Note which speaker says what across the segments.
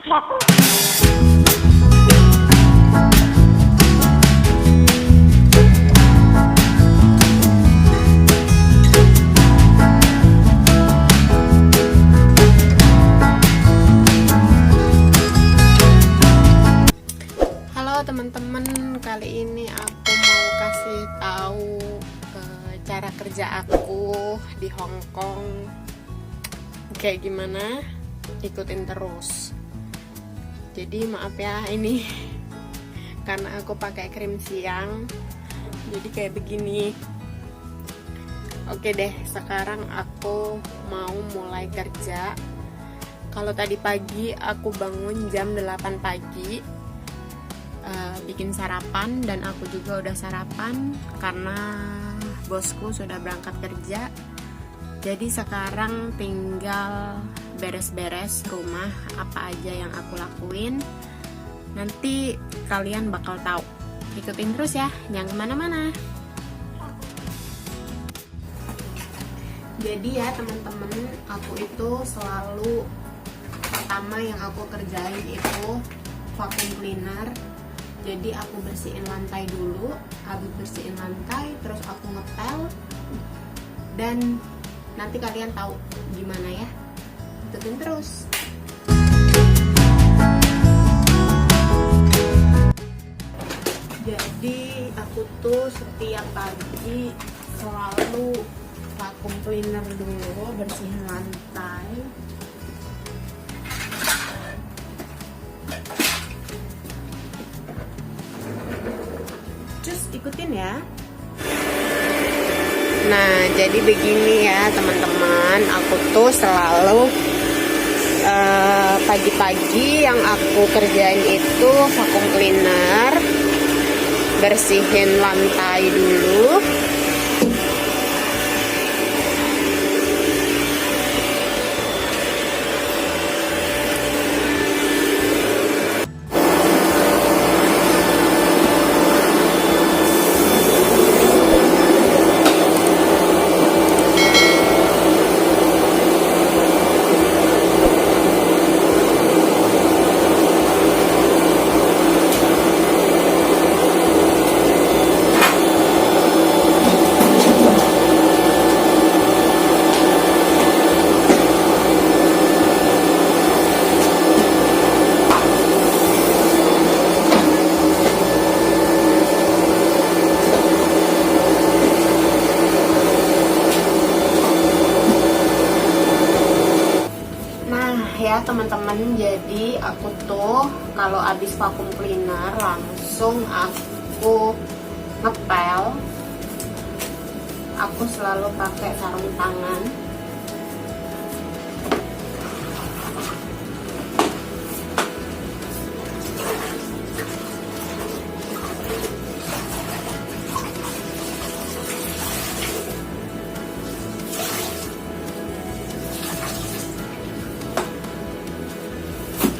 Speaker 1: Teman-teman, kali ini aku mau kasih tahu cara kerja aku di Hong Kong kayak gimana. Ikutin terus. Jadi maaf ya, ini karena aku pakai krim siang jadi kayak begini. Oke deh, sekarang aku mau mulai kerja. Kalau tadi pagi aku bangun jam 8 pagi, bikin sarapan, dan aku juga udah sarapan karena bosku sudah berangkat kerja. Jadi sekarang tinggal beres-beres rumah, apa aja yang aku lakuin. Nanti kalian bakal tahu. Ikutin terus ya, jangan kemana-mana. Jadi ya teman-teman, aku itu selalu pertama yang aku kerjain itu vacuum cleaner. Jadi aku bersihin lantai dulu, habis bersihin lantai terus aku ngepel, dan nanti kalian tahu gimana ya. Ikutin terus. Jadi aku tuh setiap pagi selalu vacuum cleaner dulu, bersihin lantai. Ikutin ya. Nah, jadi begini ya teman-teman, aku tuh selalu pagi-pagi yang aku kerjain itu vacuum cleaner, bersihin lantai dulu. Ya teman-teman, jadi aku tuh kalau habis vacuum cleaner langsung aku ngepel. Aku selalu pakai sarung tangan.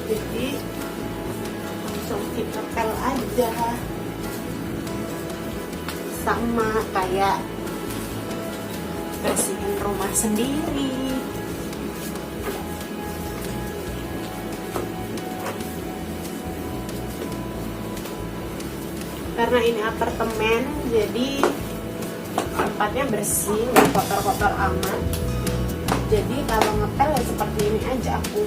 Speaker 1: Jadi langsung kita pel aja, sama kayak bersihin rumah sendiri. Karena ini apartemen, jadi tempatnya bersih, nggak kotor-kotor amat. Jadi kalau ngepel ya seperti ini aja aku.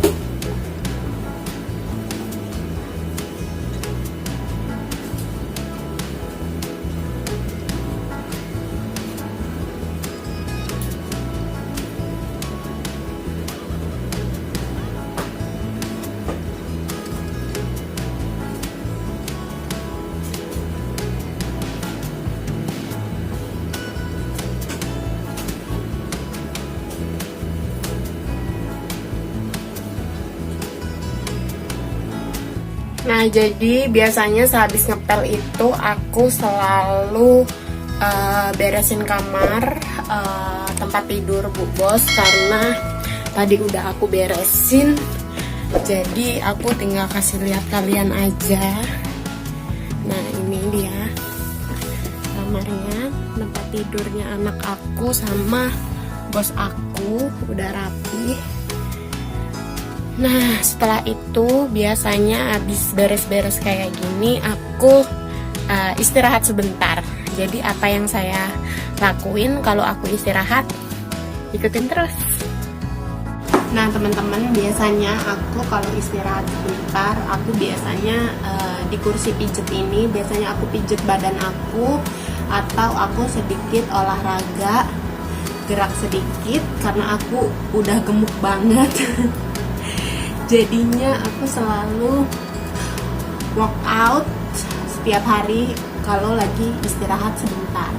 Speaker 1: Nah, jadi biasanya sehabis ngepel itu aku selalu beresin kamar, tempat tidur Bu Bos, karena tadi udah aku beresin. Jadi aku tinggal kasih lihat kalian aja. Nah, ini dia kamarnya, tempat tidurnya anak aku sama bos aku, udah rapi. Nah, setelah itu biasanya habis beres-beres kayak gini aku istirahat sebentar. Jadi apa yang saya lakuin kalau aku istirahat, ikutin terus. Nah teman-teman, biasanya aku kalau istirahat sebentar, aku biasanya di kursi pijet ini, biasanya aku pijet badan aku, atau aku sedikit olahraga, gerak sedikit, karena aku udah gemuk banget. Jadinya aku selalu workout setiap hari kalau lagi istirahat sebentar.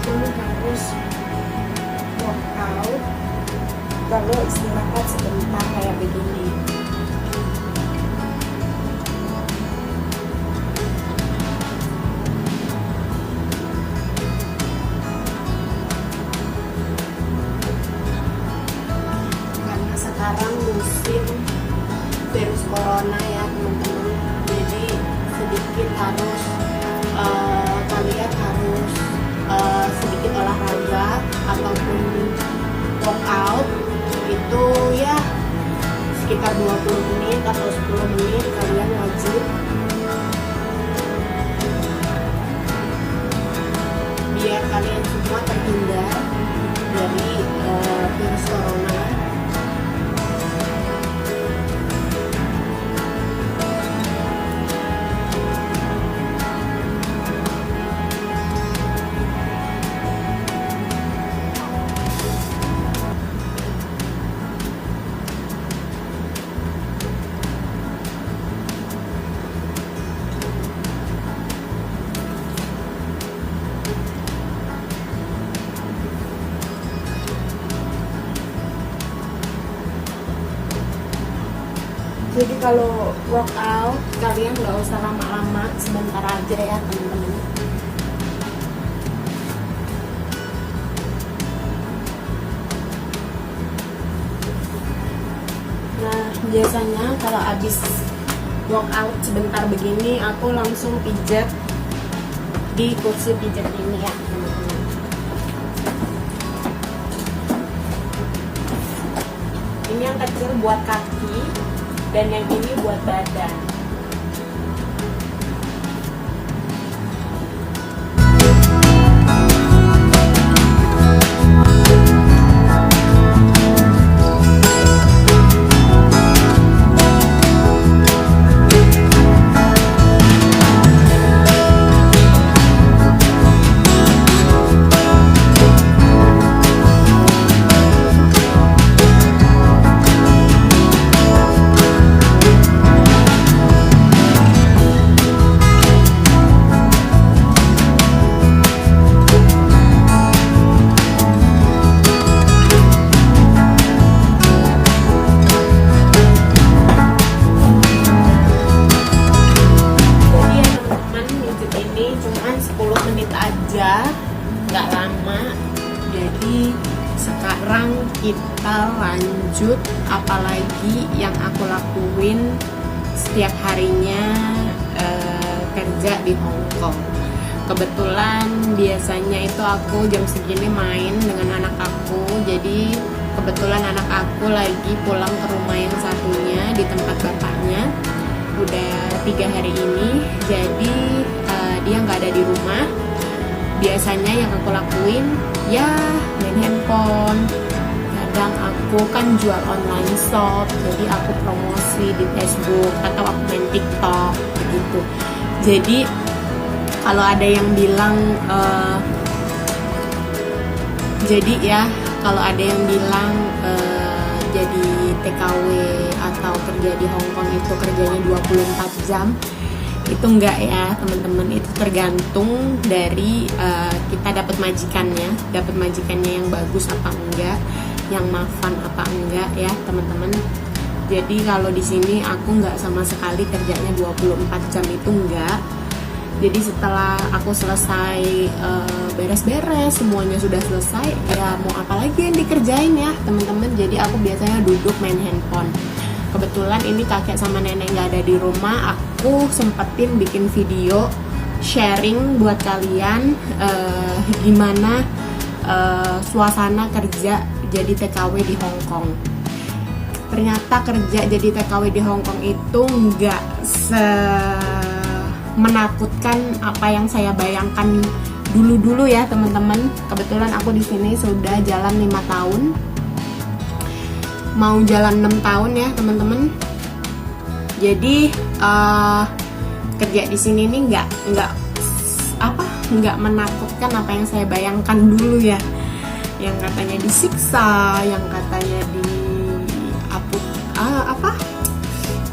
Speaker 1: Harus workout kalau istirahat sebentar kayak begini. Karena sekarang musim virus corona ya teman-teman, jadi sedikit harus kalian harus sedikit olahraga ataupun workout itu ya sekitar 20 menit atau 10 menit kalian wajib, biar kalian semua terhindar dari virus corona. Jadi kalau workout kalian nggak usah lama-lama, sebentar aja ya teman-teman. Nah biasanya kalau habis workout sebentar begini, aku langsung pijat di kursi pijat ini ya teman-teman. Ini yang kecil buat kaki dan yang ini buat badan. Nggak lama. Jadi sekarang kita lanjut, apalagi yang aku lakuin setiap harinya kerja di Hong Kong. Kebetulan biasanya itu aku jam segini main dengan anak aku. Jadi kebetulan anak aku lagi pulang ke rumah yang satunya di tempat bapaknya udah 3 hari ini. Jadi dia nggak ada di rumah. Biasanya yang aku lakuin ya main handphone. Kadang aku kan jual online shop, jadi aku promosi di Facebook atau aku main TikTok begitu. Jadi Kalau ada yang bilang jadi ya, kalau ada yang bilang jadi TKW atau kerja di Hong Kong itu kerjanya 24 jam, itu enggak ya teman-teman. Itu tergantung dari kita dapat majikannya yang bagus apa enggak, yang mapan apa enggak ya teman-teman. Jadi kalau di sini aku enggak sama sekali kerjanya 24 jam, itu enggak. Jadi setelah aku selesai beres-beres, semuanya sudah selesai, ya mau apa lagi yang dikerjain ya teman-teman. Jadi aku biasanya duduk main handphone. Kebetulan ini kakek sama nenek nggak ada di rumah, aku sempetin bikin video sharing buat kalian gimana suasana kerja jadi TKW di Hong Kong. Ternyata kerja jadi TKW di Hong Kong itu nggak menakutkan apa yang saya bayangkan dulu ya teman-teman. Kebetulan aku di sini sudah jalan 5 tahun, mau jalan 6 tahun ya teman-teman. Jadi kerja di sini ini nggak menakutkan apa yang saya bayangkan dulu ya, yang katanya disiksa, yang katanya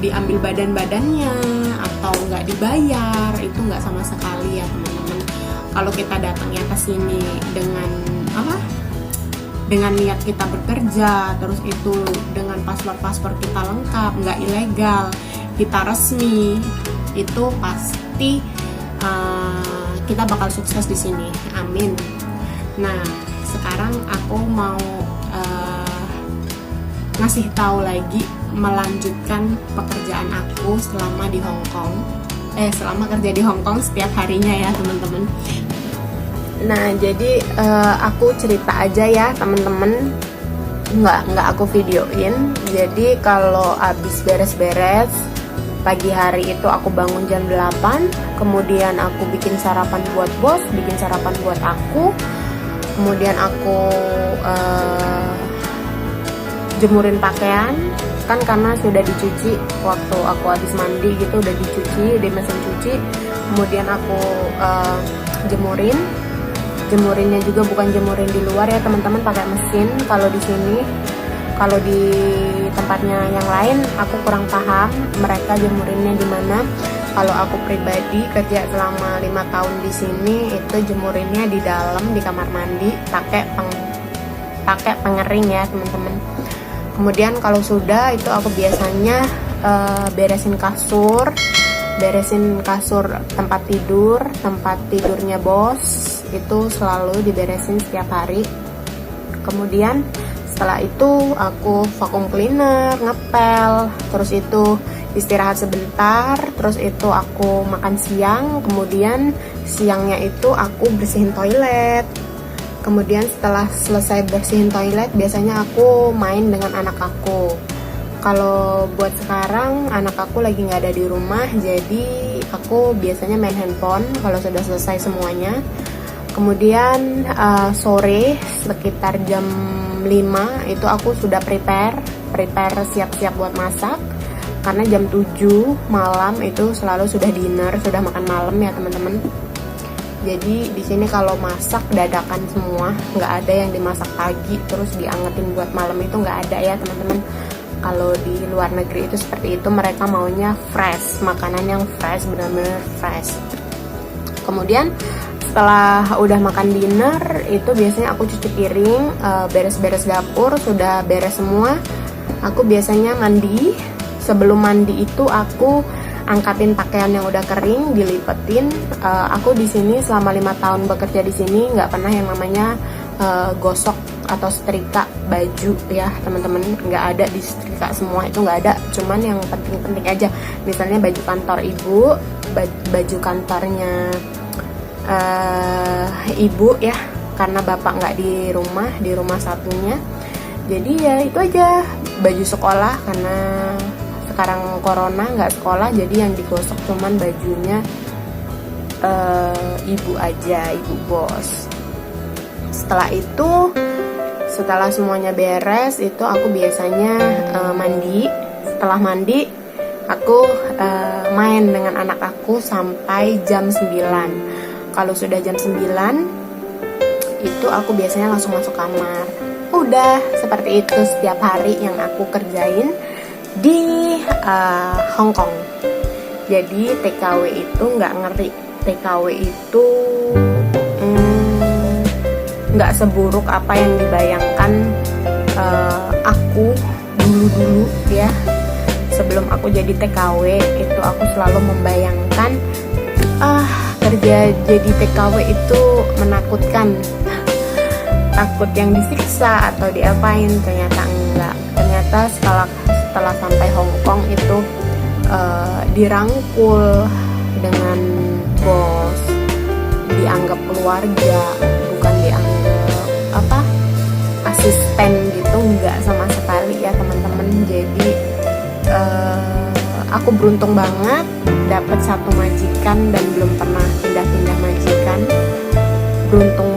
Speaker 1: diambil badan-badannya atau nggak dibayar, itu nggak sama sekali ya teman-teman. Kalau kita datangnya ke sini dengan niat kita bekerja, terus itu dengan paspor kita lengkap, nggak ilegal, kita resmi, itu pasti kita bakal sukses di sini. Amin. Nah, sekarang aku mau ngasih tahu lagi, melanjutkan pekerjaan aku selama di Hong Kong. Selama kerja di Hong Kong setiap harinya ya teman-teman. Nah, jadi aku cerita aja ya teman-teman, nggak aku videoin. Jadi kalau abis beres-beres pagi hari itu aku bangun jam 8, kemudian aku bikin sarapan buat bos, bikin sarapan buat aku, kemudian aku jemurin pakaian kan, karena sudah dicuci waktu aku habis mandi gitu, udah dicuci di mesin cuci. Kemudian aku jemurinnya juga bukan jemurin di luar ya teman-teman, pakai mesin. Kalau di sini, kalau di tempatnya yang lain aku kurang paham mereka jemurinnya gimana. Kalau aku pribadi kerja selama 5 tahun di sini, itu jemurinnya di dalam di kamar mandi pakai pengering ya teman-teman. Kemudian kalau sudah itu aku biasanya beresin kasur tempat tidurnya bos, itu selalu diberesin setiap hari. Kemudian setelah itu aku vacuum cleaner, ngepel, terus itu istirahat sebentar, terus itu aku makan siang, kemudian siangnya itu aku bersihin toilet. Kemudian setelah selesai bersihin toilet, biasanya aku main dengan anak aku. Kalau buat sekarang anak aku lagi nggak ada di rumah, jadi aku biasanya main handphone kalau sudah selesai semuanya. Kemudian sore sekitar jam 5 itu aku sudah prepare siap-siap buat masak, karena jam 7 malam itu selalu sudah dinner, sudah makan malam ya teman-teman. Jadi di sini kalau masak dadakan semua, nggak ada yang dimasak pagi terus diangetin buat malam, itu nggak ada ya teman-teman. Kalau di luar negeri itu seperti itu, mereka maunya fresh, makanan yang fresh, benar-benar fresh. Kemudian setelah udah makan dinner itu biasanya aku cuci piring, beres-beres dapur, sudah beres semua. Aku biasanya mandi. Sebelum mandi itu aku angkatin pakaian yang udah kering, dilipetin. Aku di sini selama 5 tahun bekerja di sini nggak pernah yang namanya gosok atau setrika baju ya teman-teman, nggak ada di setrika semua, itu nggak ada. Cuman yang penting-penting aja, misalnya baju kantor ibu, baju kantornya ibu ya, karena bapak nggak di rumah satunya. Jadi ya itu aja. Baju sekolah, karena sekarang corona nggak sekolah, jadi yang digosok cuman bajunya ibu aja, ibu bos. Setelah semuanya beres itu aku biasanya mandi. Setelah mandi aku main dengan anak aku sampai jam 9. Kalau sudah jam 9 itu aku biasanya langsung masuk kamar. Udah seperti itu setiap hari yang aku kerjain di Hong Kong. Jadi TKW itu nggak ngeri. TKW itu nggak seburuk apa yang dibayangkan aku dulu ya. Sebelum aku jadi TKW itu aku selalu membayangkan kerja jadi TKW itu menakutkan, takut yang disiksa atau diapain. Ternyata enggak. Ternyata setelah sampai Hong Kong itu dirangkul dengan bos, dianggap keluarga, bukan dianggap asisten gitu, enggak sama sekali ya teman-teman. Jadi aku beruntung banget dapat satu majikan dan belum pernah pindah-pindah majikan. Beruntung